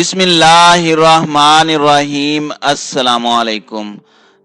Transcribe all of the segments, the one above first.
بسم اللہ الرحمن الرحیم۔ السلام علیکم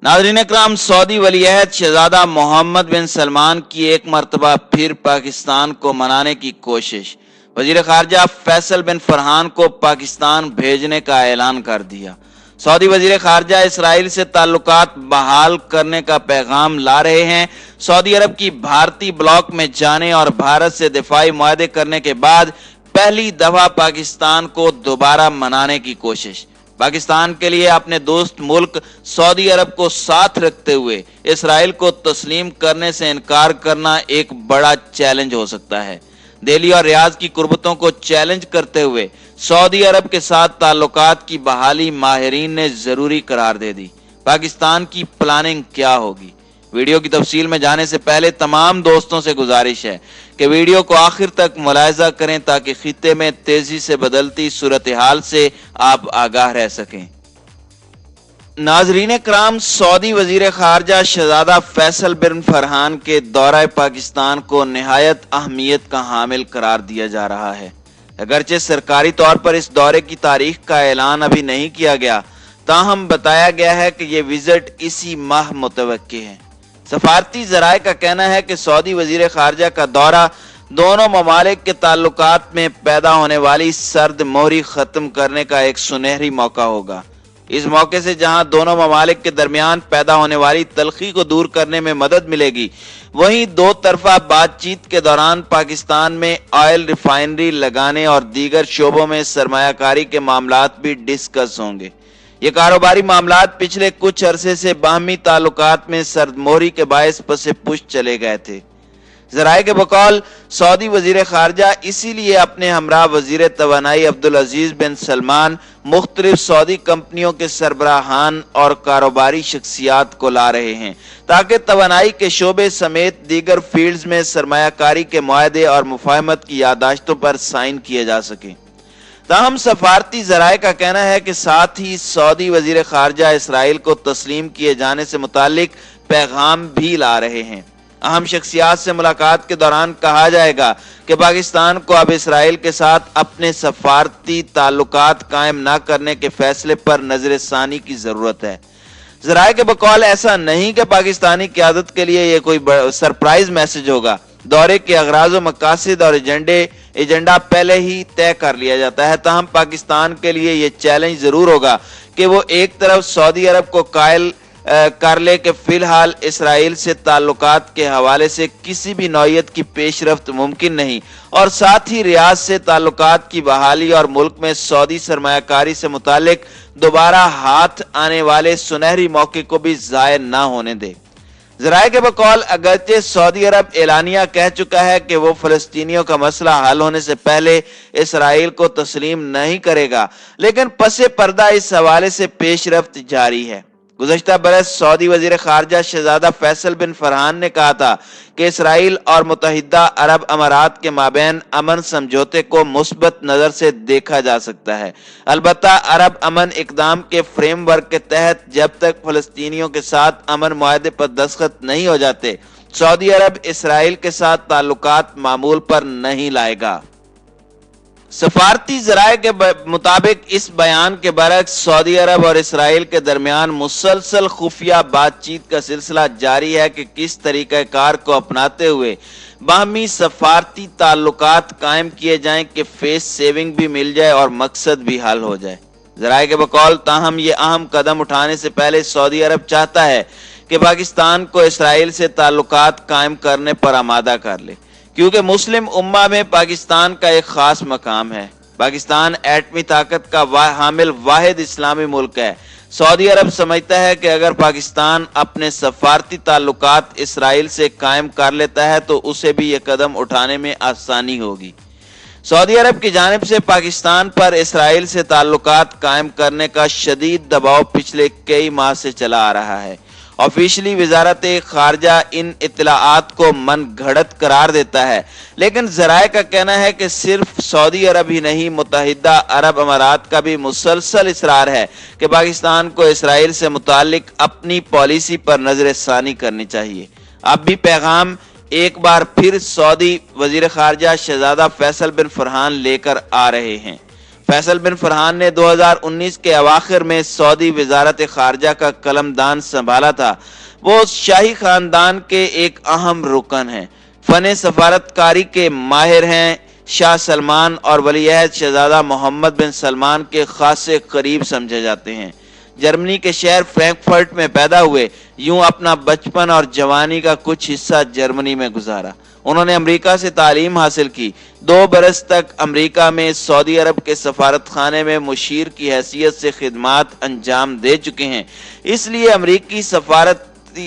ناظرین اکرام، سعودی ولی عہد شہزادہ محمد بن سلمان کی ایک مرتبہ پھر پاکستان کو منانے کی کوشش۔ وزیر خارجہ فیصل بن فرحان کو پاکستان بھیجنے کا اعلان کر دیا۔ سعودی وزیر خارجہ اسرائیل سے تعلقات بحال کرنے کا پیغام لا رہے ہیں۔ سعودی عرب کی بھارتی بلاک میں جانے اور بھارت سے دفاعی معاہدے کرنے کے بعد پہلی دفعہ پاکستان کو دوبارہ منانے کی کوشش۔ پاکستان کے لیے اپنے دوست ملک سعودی عرب کو ساتھ رکھتے ہوئے اسرائیل کو تسلیم کرنے سے انکار کرنا ایک بڑا چیلنج ہو سکتا ہے۔ دہلی اور ریاض کی قربتوں کو چیلنج کرتے ہوئے سعودی عرب کے ساتھ تعلقات کی بحالی ماہرین نے ضروری قرار دے دی۔ پاکستان کی پلاننگ کیا ہوگی؟ ویڈیو کی تفصیل میں جانے سے پہلے تمام دوستوں سے گزارش ہے کہ ویڈیو کو آخر تک ملاحظہ کریں تاکہ خطے میں تیزی سے بدلتی صورتحال سے آپ آگاہ رہ سکیں۔ ناظرین کرام، سعودی وزیر خارجہ شہزادہ فیصل بن فرحان کے دورہ پاکستان کو نہایت اہمیت کا حامل قرار دیا جا رہا ہے۔ اگرچہ سرکاری طور پر اس دورے کی تاریخ کا اعلان ابھی نہیں کیا گیا، تاہم بتایا گیا ہے کہ یہ وزٹ اسی ماہ متوقع ہے۔ سفارتی ذرائع کا کہنا ہے کہ سعودی وزیر خارجہ کا دورہ دونوں ممالک کے تعلقات میں پیدا ہونے والی سرد مہری ختم کرنے کا ایک سنہری موقع ہوگا۔ اس موقع سے جہاں دونوں ممالک کے درمیان پیدا ہونے والی تلخی کو دور کرنے میں مدد ملے گی، وہیں دو طرفہ بات چیت کے دوران پاکستان میں آئل ریفائنری لگانے اور دیگر شعبوں میں سرمایہ کاری کے معاملات بھی ڈسکس ہوں گے۔ یہ کاروباری معاملات پچھلے کچھ عرصے سے باہمی تعلقات میں سرد مہری کے باعث پس پش چلے گئے تھے۔ ذرائع کے بقول سعودی وزیر خارجہ اسی لیے اپنے ہمراہ وزیر توانائی عبدالعزیز بن سلمان، مختلف سعودی کمپنیوں کے سربراہان اور کاروباری شخصیات کو لا رہے ہیں تاکہ توانائی کے شعبے سمیت دیگر فیلڈز میں سرمایہ کاری کے معاہدے اور مفاہمت کی یادداشتوں پر سائن کیے جا سکیں۔ تاہم سفارتی ذرائع کا کہنا ہے کہ ساتھ ہی سعودی وزیر خارجہ اسرائیل کو تسلیم کیے جانے سے متعلق پیغام بھی لا رہے ہیں۔ اہم شخصیات سے ملاقات کے دوران کہا جائے گا کہ پاکستان کو اب اسرائیل کے ساتھ اپنے سفارتی تعلقات قائم نہ کرنے کے فیصلے پر نظر ثانی کی ضرورت ہے۔ ذرائع کے بقول ایسا نہیں کہ پاکستانی قیادت کے لیے یہ کوئی سرپرائز میسج ہوگا۔ دورے کے اغراض و مقاصد اور ایجنڈا پہلے ہی طے کر لیا جاتا ہے، تاہم پاکستان کے لیے یہ چیلنج ضرور ہوگا کہ وہ ایک طرف سعودی عرب کو قائل کر لے کہ فی الحال اسرائیل سے تعلقات کے حوالے سے کسی بھی نوعیت کی پیش رفت ممکن نہیں، اور ساتھ ہی ریاض سے تعلقات کی بحالی اور ملک میں سعودی سرمایہ کاری سے متعلق دوبارہ ہاتھ آنے والے سنہری موقع کو بھی ضائع نہ ہونے دے۔ ذرائع کے بقول اگرچہ سعودی عرب اعلانیہ کہہ چکا ہے کہ وہ فلسطینیوں کا مسئلہ حل ہونے سے پہلے اسرائیل کو تسلیم نہیں کرے گا، لیکن پس پردہ اس حوالے سے پیش رفت جاری ہے۔ گزشتہ برس سعودی وزیر خارجہ شہزادہ فیصل بن فرحان نے کہا تھا کہ اسرائیل اور متحدہ عرب امارات کے مابین امن سمجھوتے کو مثبت نظر سے دیکھا جا سکتا ہے، البتہ عرب امن اقدام کے فریم ورک کے تحت جب تک فلسطینیوں کے ساتھ امن معاہدے پر دستخط نہیں ہو جاتے، سعودی عرب اسرائیل کے ساتھ تعلقات معمول پر نہیں لائے گا۔ سفارتی ذرائع کے مطابق اس بیان کے برعکس سعودی عرب اور اسرائیل کے درمیان مسلسل خفیہ بات چیت کا سلسلہ جاری ہے کہ کس طریقہ کار کو اپناتے ہوئے باہمی سفارتی تعلقات قائم کیے جائیں کہ فیس سیونگ بھی مل جائے اور مقصد بھی حل ہو جائے۔ ذرائع کے بقول تاہم یہ اہم قدم اٹھانے سے پہلے سعودی عرب چاہتا ہے کہ پاکستان کو اسرائیل سے تعلقات قائم کرنے پر آمادہ کر لے، کیونکہ مسلم امہ میں پاکستان کا ایک خاص مقام ہے۔ پاکستان ایٹمی طاقت کا حامل واحد اسلامی ملک ہے۔ سعودی عرب سمجھتا ہے کہ اگر پاکستان اپنے سفارتی تعلقات اسرائیل سے قائم کر لیتا ہے تو اسے بھی یہ قدم اٹھانے میں آسانی ہوگی۔ سعودی عرب کی جانب سے پاکستان پر اسرائیل سے تعلقات قائم کرنے کا شدید دباؤ پچھلے کئی ماہ سے چلا آ رہا ہے۔ آفیشلی وزارت خارجہ ان اطلاعات کو من گھڑت قرار دیتا ہے، لیکن ذرائع کا کہنا ہے کہ صرف سعودی عرب ہی نہیں، متحدہ عرب امارات کا بھی مسلسل اصرار ہے کہ پاکستان کو اسرائیل سے متعلق اپنی پالیسی پر نظر ثانی کرنی چاہیے۔ اب بھی پیغام ایک بار پھر سعودی وزیر خارجہ شہزادہ فیصل بن فرحان لے کر آ رہے ہیں۔ فیصل بن فرحان نے 2019 کے اواخر میں سعودی وزارت خارجہ کا قلمدان سنبھالا تھا۔ وہ شاہی خاندان کے ایک اہم رکن ہیں، فن سفارتکاری کے ماہر ہیں، شاہ سلمان اور ولی عہد شہزادہ محمد بن سلمان کے خاصے قریب سمجھے جاتے ہیں۔ جرمنی کے شہر فرینکفرٹ میں پیدا ہوئے، یوں اپنا بچپن اور جوانی کا کچھ حصہ جرمنی میں گزارا۔ انہوں نے امریکہ سے تعلیم حاصل کی، 2 برس تک امریکہ میں سعودی عرب کے سفارت خانے میں مشیر کی حیثیت سے خدمات انجام دے چکے ہیں، اس لیے امریکی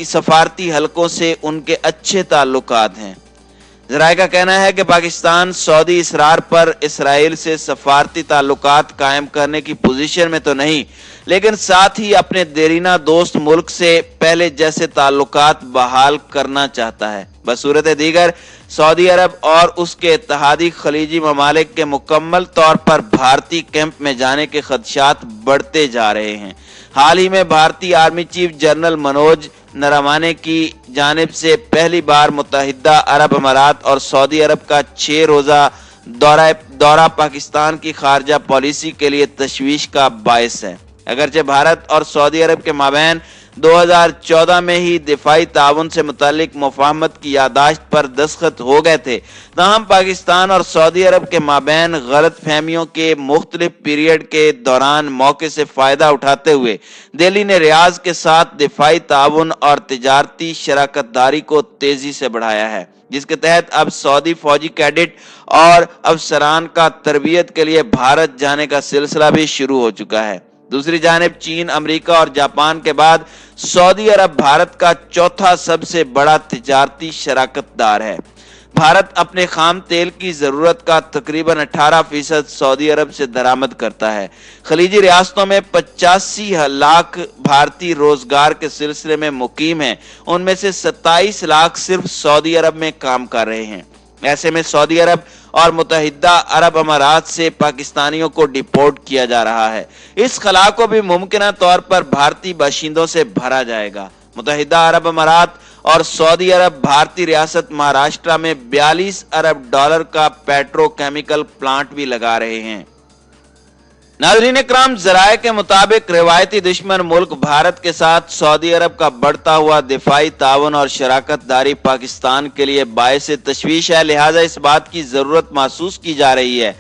سفارتی حلقوں سے ان کے اچھے تعلقات ہیں۔ ذرائع کا کہنا ہے کہ پاکستان سعودی اصرار پر اسرائیل سے سفارتی تعلقات قائم کرنے کی پوزیشن میں تو نہیں، لیکن ساتھ ہی اپنے دیرینہ دوست ملک سے پہلے جیسے تعلقات بحال کرنا چاہتا ہے۔ بصورت دیگر سعودی عرب اور اس کے اتحادی خلیجی ممالک کے مکمل طور پر بھارتی کیمپ میں جانے کے خدشات بڑھتے جا رہے ہیں۔ حال ہی میں بھارتی army chief general Manoj Naravane کی جانب سے پہلی بار متحدہ عرب امارات اور سعودی عرب کا 6 روزہ دورہ پاکستان کی خارجہ پالیسی کے لیے تشویش کا باعث ہے۔ اگرچہ بھارت اور سعودی عرب کے مابین 2014 میں ہی دفاعی تعاون سے متعلق مفاہمت کی یادداشت پر دستخط ہو گئے تھے، تاہم پاکستان اور سعودی عرب کے مابین غلط فہمیوں کے مختلف پیریڈ کے دوران موقع سے فائدہ اٹھاتے ہوئے دہلی نے ریاض کے ساتھ دفاعی تعاون اور تجارتی شراکت داری کو تیزی سے بڑھایا ہے، جس کے تحت اب سعودی فوجی کیڈٹ اور افسران کا تربیت کے لیے بھارت جانے کا سلسلہ بھی شروع ہو چکا ہے۔ دوسری جانب چین، امریکہ اور جاپان کے بعد سعودی عرب بھارت کا چوتھا سب سے بڑا تجارتی شراکت دار ہے۔ بھارت اپنے خام تیل کی ضرورت کا تقریباً 18% سعودی عرب سے درآمد کرتا ہے۔ خلیجی ریاستوں میں 85 لاکھ بھارتی روزگار کے سلسلے میں مقیم ہیں، ان میں سے 27 لاکھ صرف سعودی عرب میں کام کر رہے ہیں۔ ایسے میں سعودی عرب اور متحدہ عرب امارات سے پاکستانیوں کو ڈیپورٹ کیا جا رہا ہے۔ اس خلا کو بھی ممکنہ طور پر بھارتی باشندوں سے بھرا جائے گا۔ متحدہ عرب امارات اور سعودی عرب بھارتی ریاست مہاراشٹرا میں 42 ارب ڈالر کا پیٹرو کیمیکل پلانٹ بھی لگا رہے ہیں۔ ناظرین اکرام، ذرائع کے مطابق روایتی دشمن ملک بھارت کے ساتھ سعودی عرب کا بڑھتا ہوا دفاعی تعاون اور شراکت داری پاکستان کے لیے باعث تشویش ہے، لہٰذا اس بات کی ضرورت محسوس کی جا رہی ہے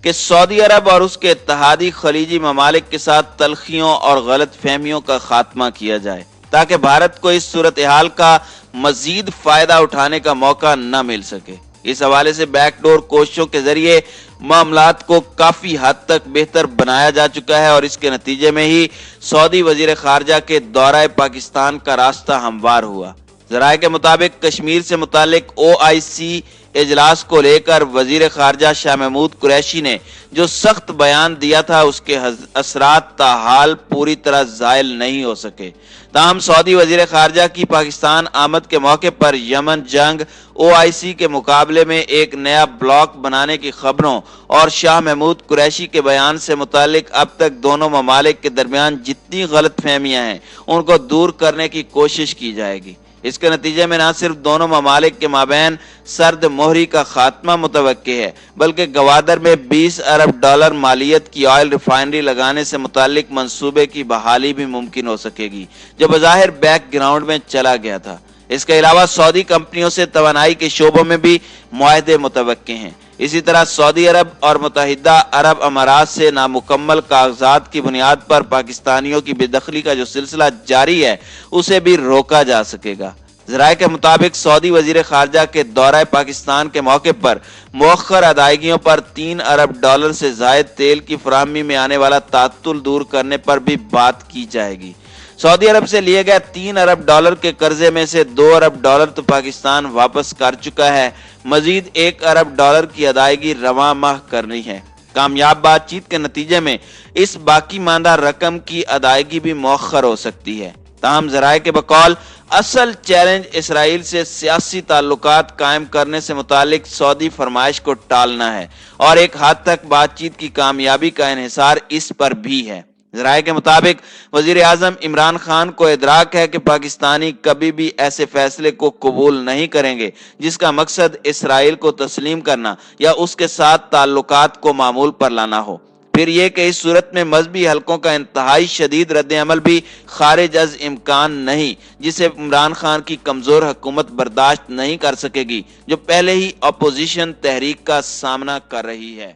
کہ سعودی عرب اور اس کے اتحادی خلیجی ممالک کے ساتھ تلخیوں اور غلط فہمیوں کا خاتمہ کیا جائے، تاکہ بھارت کو اس صورتحال کا مزید فائدہ اٹھانے کا موقع نہ مل سکے۔ اس حوالے سے بیک ڈور کوششوں کے ذریعے معاملات کو کافی حد تک بہتر بنایا جا چکا ہے اور اس کے نتیجے میں ہی سعودی وزیر خارجہ کے دورہ پاکستان کا راستہ ہموار ہوا۔ ذرائع کے مطابق کشمیر سے متعلق OIC اجلاس کو لے کر وزیر خارجہ شاہ محمود قریشی نے جو سخت بیان دیا تھا، اس کے اثرات تاحال پوری طرح زائل نہیں ہو سکے۔ تاہم سعودی وزیر خارجہ کی پاکستان آمد کے موقع پر یمن جنگ، OIC کے مقابلے میں ایک نیا بلاک بنانے کی خبروں اور شاہ محمود قریشی کے بیان سے متعلق اب تک دونوں ممالک کے درمیان جتنی غلط فہمیاں ہیں ان کو دور کرنے کی کوشش کی جائے گی۔ اس کے نتیجے میں نہ صرف دونوں ممالک کے مابین سرد مہری کا خاتمہ متوقع ہے، بلکہ گوادر میں 20 ارب ڈالر مالیت کی آئل ریفائنری لگانے سے متعلق منصوبے کی بحالی بھی ممکن ہو سکے گی، جو بظاہر بیک گراؤنڈ میں چلا گیا تھا۔ اس کے علاوہ سعودی کمپنیوں سے توانائی کے شعبوں میں بھی معاہدے متوقع ہیں۔ اسی طرح سعودی عرب اور متحدہ عرب امارات سے نامکمل کاغذات کی بنیاد پر پاکستانیوں کی بے دخلی کا جو سلسلہ جاری ہے، اسے بھی روکا جا سکے گا۔ ذرائع کے مطابق سعودی وزیر خارجہ کے دورہ پاکستان کے موقع پر مؤخر ادائیگیوں پر 3 ارب ڈالر سے زائد تیل کی فراہمی میں آنے والا تعطل دور کرنے پر بھی بات کی جائے گی۔ سعودی عرب سے لیے گئے 3 ارب ڈالر کے قرضے میں سے 2 ارب ڈالر تو پاکستان واپس کر چکا ہے، مزید 1 ارب ڈالر کی ادائیگی رواں ماہ کرنی ہے۔ کامیاب بات چیت کے نتیجے میں اس باقی ماندہ رقم کی ادائیگی بھی مؤخر ہو سکتی ہے۔ تاہم ذرائع کے بقول اصل چیلنج اسرائیل سے سیاسی تعلقات قائم کرنے سے متعلق سعودی فرمائش کو ٹالنا ہے، اور ایک حد تک بات چیت کی کامیابی کا انحصار اس پر بھی ہے۔ ذرائع کے مطابق وزیر اعظم عمران خان کو ادراک ہے کہ پاکستانی کبھی بھی ایسے فیصلے کو قبول نہیں کریں گے جس کا مقصد اسرائیل کو تسلیم کرنا یا اس کے ساتھ تعلقات کو معمول پر لانا ہو۔ پھر یہ کہ اس صورت میں مذہبی حلقوں کا انتہائی شدید رد عمل بھی خارج از امکان نہیں، جسے عمران خان کی کمزور حکومت برداشت نہیں کر سکے گی، جو پہلے ہی اپوزیشن تحریک کا سامنا کر رہی ہے۔